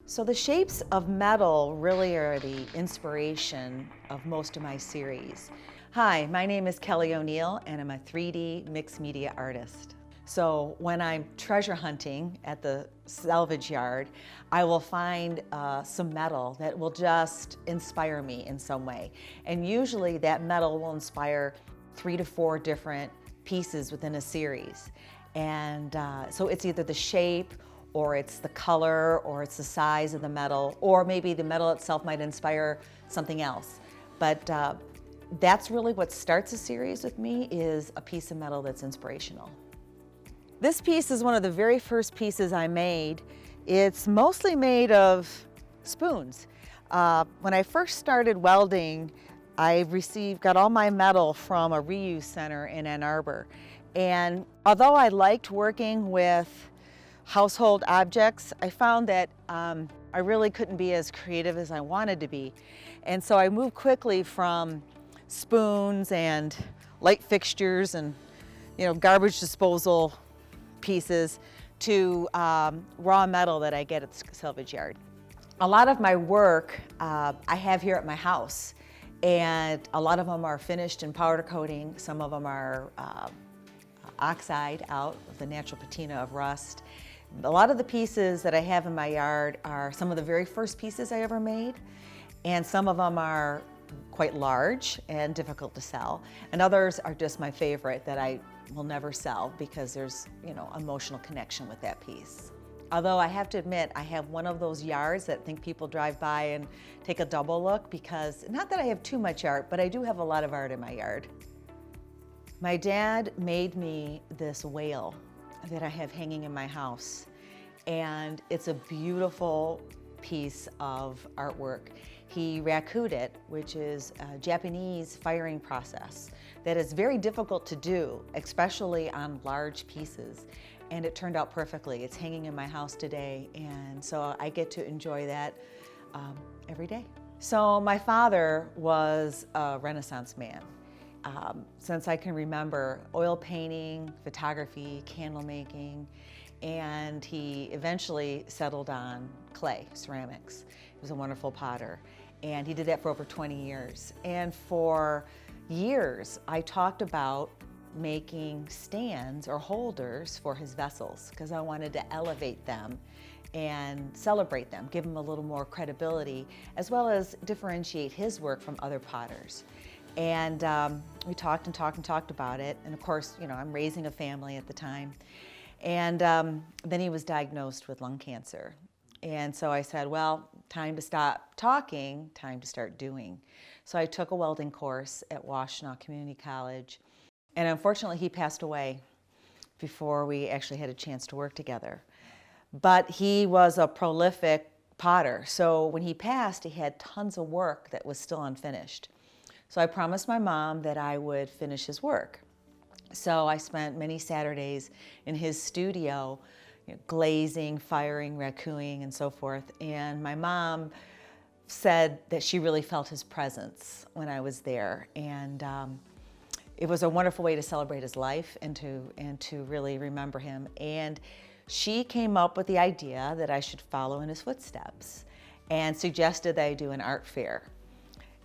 So the shapes of metal really are the inspiration of most of my series. Hi, my name is Kelly O'Neill and I'm a 3D mixed media artist. So when I'm treasure hunting at the salvage yard, I will find some metal that will just inspire me in some way. And usually that metal will inspire 3 to 4 different pieces within a series. And so it's either the shape, or it's the color, or it's the size of the metal, or maybe the metal itself might inspire something else. But that's really what starts a series with me, is a piece of metal that's inspirational. This piece is one of the very first pieces I made. It's mostly made of spoons. When I first started welding, I got all my metal from a reuse center in Ann Arbor. And although I liked working with household objects, I found that I really couldn't be as creative as I wanted to be. And so I moved quickly from spoons and light fixtures and garbage disposal pieces to raw metal that I get at the salvage yard. A lot of my work I have here at my house, and a lot of them are finished in powder coating. Some of them are oxide out of the natural patina of rust. A lot of the pieces that I have in my yard are some of the very first pieces I ever made, and some of them are quite large and difficult to sell, and others are just my favorite that I will never sell because there's emotional connection with that piece. Although I have to admit, I have one of those yards that I think people drive by and take a double look, because not that I have too much art, but I do have a lot of art in my yard. My dad made me this whale that I have hanging in my house, and it's a beautiful piece of artwork. He rakued it, which is a Japanese firing process that is very difficult to do, especially on large pieces, and it turned out perfectly. It's hanging in my house today, and so I get to enjoy that every day. So my father was a Renaissance man. Since I can remember, oil painting, photography, candle making, and he eventually settled on clay, ceramics. He was a wonderful potter, and he did that for over 20 years. And for years, I talked about making stands or holders for his vessels, because I wanted to elevate them and celebrate them, give him a little more credibility, as well as differentiate his work from other potters. And we talked and talked and talked about it. And of course, I'm raising a family at the time. And then he was diagnosed with lung cancer. And so I said, well, time to stop talking, time to start doing. So I took a welding course at Washtenaw Community College. And unfortunately, he passed away before we actually had a chance to work together. But he was a prolific potter. So when he passed, he had tons of work that was still unfinished. So I promised my mom that I would finish his work. So I spent many Saturdays in his studio, glazing, firing, rakuing, and so forth. And my mom said that she really felt his presence when I was there. And it was a wonderful way to celebrate his life and to really remember him. And she came up with the idea that I should follow in his footsteps and suggested that I do an art fair.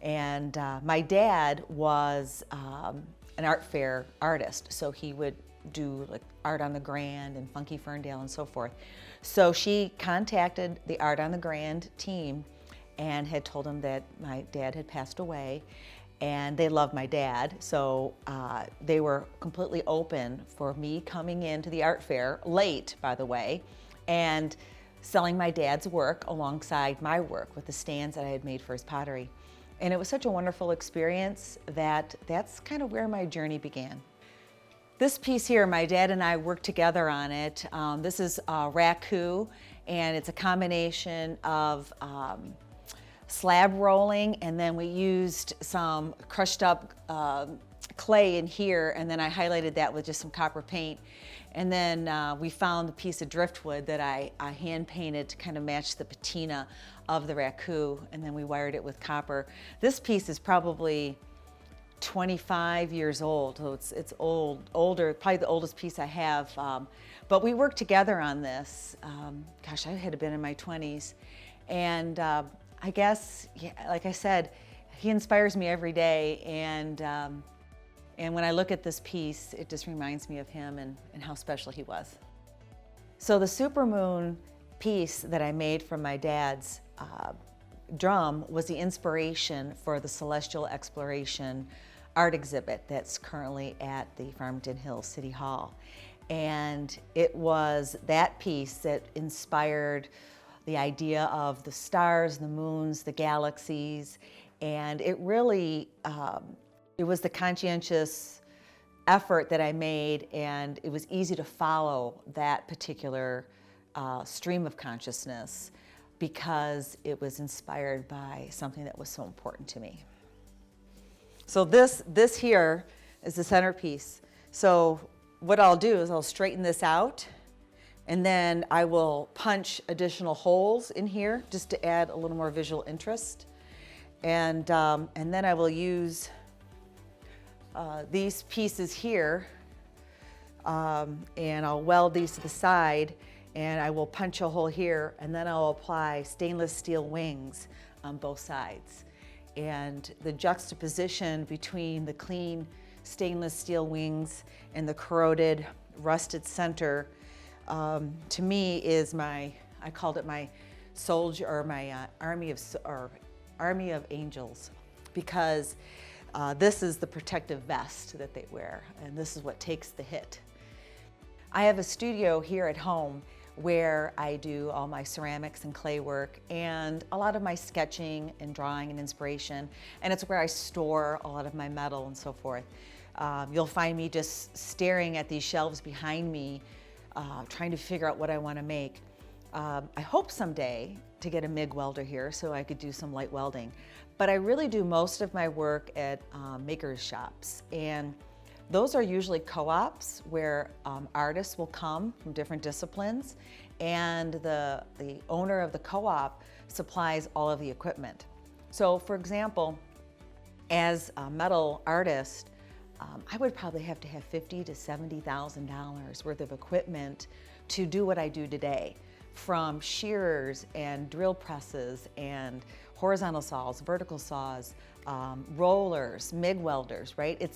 And my dad was an art fair artist, so he would do like Art on the Grand and Funky Ferndale and so forth. So she contacted the Art on the Grand team and had told them that my dad had passed away, and they loved my dad, so they were completely open for me coming into the art fair, late by the way, and selling my dad's work alongside my work with the stands that I had made for his pottery. And it was such a wonderful experience that that's kind of where my journey began. This piece here, my dad and I worked together on it. This is raku, and it's a combination of slab rolling, and then we used some crushed up clay in here, and then I highlighted that with just some copper paint. And then we found the piece of driftwood that I hand painted to kind of match the patina of the raku, and then we wired it with copper. This piece is probably 25 years old, so it's older, probably the oldest piece I have. But we worked together on this. Gosh, I had been in my 20s. And I guess, yeah, like I said, he inspires me every day. And when I look at this piece, it just reminds me of him and how special he was. So the supermoon piece that I made from my dad's drum was the inspiration for the Celestial Exploration art exhibit that's currently at the Farmington Hills City Hall. And it was that piece that inspired the idea of the stars, the moons, the galaxies, and it really, it was the conscientious effort that I made, and it was easy to follow that particular stream of consciousness because it was inspired by something that was so important to me. So this here is the centerpiece. So what I'll do is I'll straighten this out, and then I will punch additional holes in here just to add a little more visual interest. And then I will use these pieces here, and I'll weld these to the side, and I will punch a hole here, and then I'll apply stainless steel wings on both sides. And the juxtaposition between the clean stainless steel wings and the corroded, rusted center, to me is I called it my soldier, or my army of angels, because this is the protective vest that they wear, and this is what takes the hit. I have a studio here at home where I do all my ceramics and clay work and a lot of my sketching and drawing and inspiration, and it's where I store a lot of my metal and so forth. You'll find me just staring at these shelves behind me, trying to figure out what I want to make. I hope someday to get a MIG welder here so I could do some light welding. But I really do most of my work at makers shops, and those are usually co-ops where artists will come from different disciplines, and the owner of the co-op supplies all of the equipment. So for example, as a metal artist, I would probably have to have $50,000 to $70,000 worth of equipment to do what I do today, from shearers and drill presses and horizontal saws, vertical saws, rollers, MIG welders, right?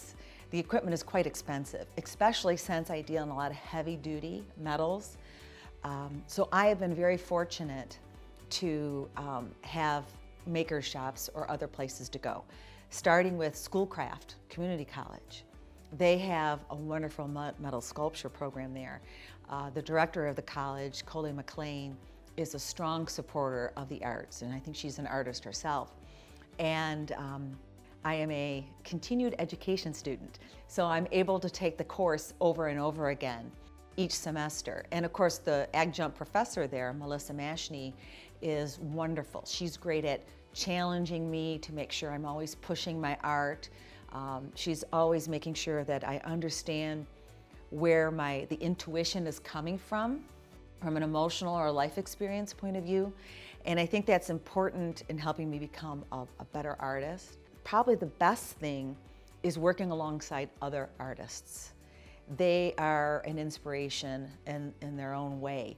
The equipment is quite expensive, especially since I deal in a lot of heavy duty metals. So I have been very fortunate to have maker shops or other places to go. Starting with Schoolcraft Community College. They have a wonderful metal sculpture program there. The director of the college, Coley McLean, is a strong supporter of the arts, and I think she's an artist herself. And I am a continued education student, so I'm able to take the course over and over again each semester. And of course, the adjunct professor there, Melissa Mashney, is wonderful. She's great at challenging me to make sure I'm always pushing my art. She's always making sure that I understand where the intuition is coming from an emotional or life experience point of view. And I think that's important in helping me become a better artist. Probably the best thing is working alongside other artists. They are an inspiration in their own way.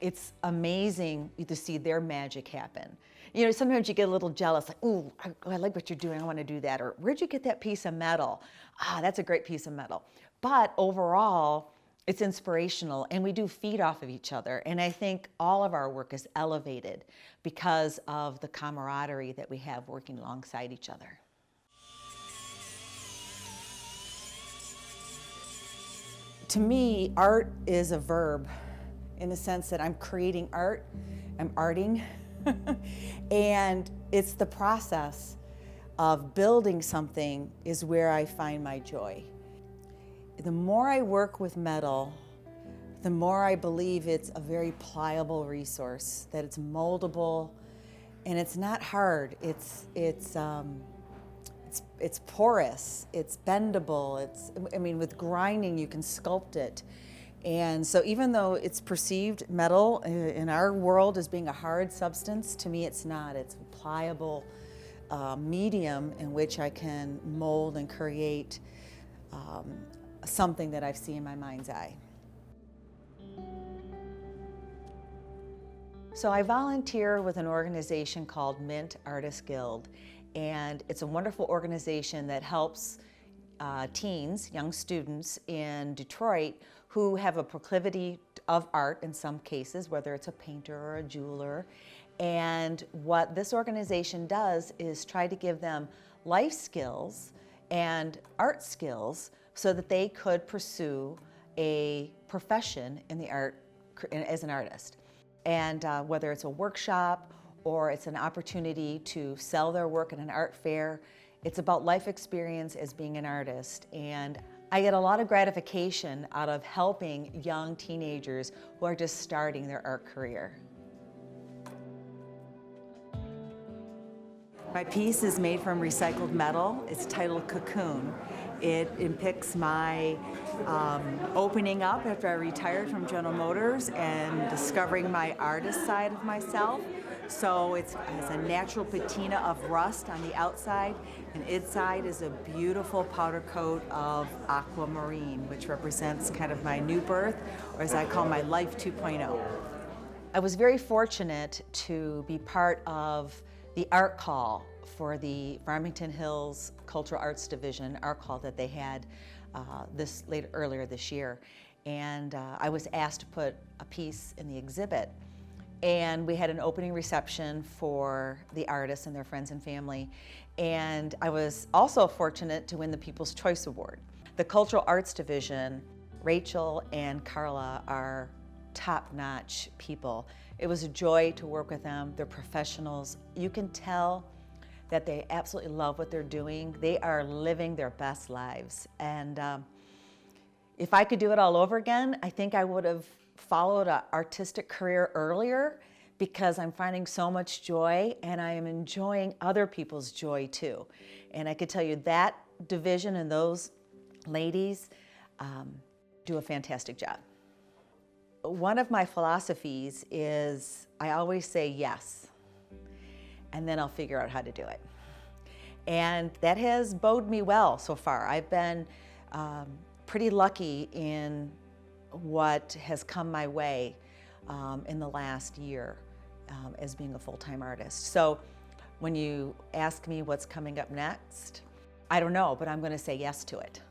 It's amazing to see their magic happen. You know, sometimes you get a little jealous, like, ooh, I like what you're doing, I want to do that. Or where'd you get that piece of metal? Ah, that's a great piece of metal. But overall, it's inspirational, and we do feed off of each other. And I think all of our work is elevated because of the camaraderie that we have working alongside each other. To me, art is a verb in the sense that I'm creating art, I'm arting, and it's the process of building something is where I find my joy. The more I work with metal, the more I believe it's a very pliable resource, that it's moldable, and it's not hard. It's porous, it's bendable, I mean, with grinding you can sculpt it. And so even though it's perceived metal in our world as being a hard substance, to me it's not. It's a pliable medium in which I can mold and create something that I see in my mind's eye. So I volunteer with an organization called Mint Artist Guild, and it's a wonderful organization that helps teens, young students in Detroit who have a proclivity of art in some cases, whether it's a painter or a jeweler. And what this organization does is try to give them life skills and art skills so that they could pursue a profession in the art as an artist. And whether it's a workshop or it's an opportunity to sell their work at an art fair, it's about life experience as being an artist. And I get a lot of gratification out of helping young teenagers who are just starting their art career. My piece is made from recycled metal. It's titled Cocoon. It depicts my opening up after I retired from General Motors and discovering my artist side of myself. So it has a natural patina of rust on the outside, and inside is a beautiful powder coat of aquamarine, which represents kind of my new birth, or as I call my life 2.0. I was very fortunate to be part of the art call for the Farmington Hills Cultural Arts Division art call that they had earlier this year. And I was asked to put a piece in the exhibit. And we had an opening reception for the artists and their friends and family. And I was also fortunate to win the People's Choice Award. The Cultural Arts Division, Rachel and Carla are top-notch people. It was a joy to work with them. They're professionals. You can tell that they absolutely love what they're doing. They are living their best lives. And if I could do it all over again, I think I would have followed an artistic career earlier, because I'm finding so much joy and I am enjoying other people's joy too. And I could tell you that division and those ladies do a fantastic job. One of my philosophies is I always say yes, and then I'll figure out how to do it. And that has bode me well so far. I've been pretty lucky in what has come my way in the last year as being a full-time artist. So when you ask me what's coming up next, I don't know, but I'm going to say yes to it.